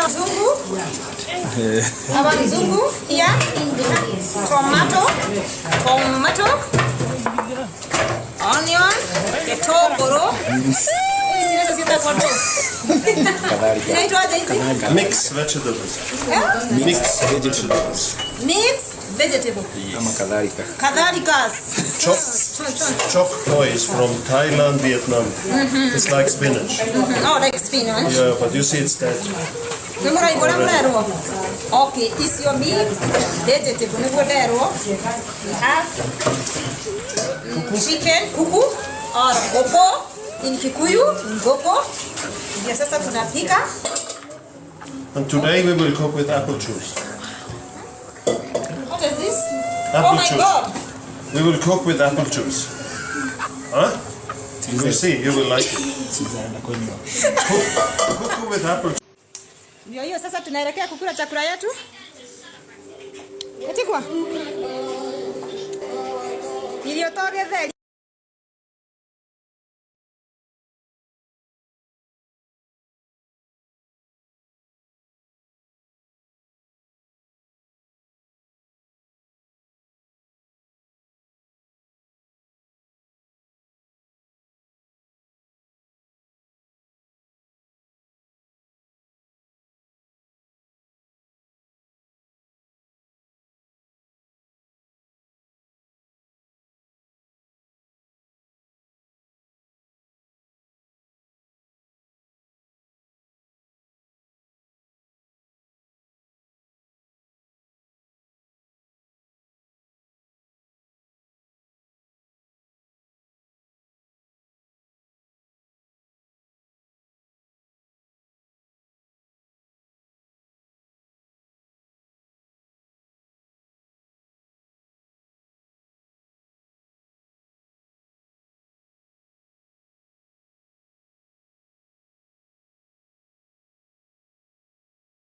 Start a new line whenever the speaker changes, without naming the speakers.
Mzungu. Our Mzungu here. Tomato. Onion. Ketogoro.
Mixed vegetables. Mixed
vegetables. Kadhalikas.
Chopped toys from Thailand, Vietnam. It's like spinach.
Oh, like spinach.
Yeah, but you see it's dead.
Okay, this your mixed vegetable. We have chicken, kuku, or gogo. In Kikuyu, gogo. Yes, sasa tunapika.
And today we will cook with apple juice.
What is this?
Apple
juice.
God! We will cook with apple juice. Huh? You will see, you will like it. Cook with apple juice.
Ndio hiyo sasa tunaelekea kukula chakula yetu. Etikwa. Niliotoa getheri.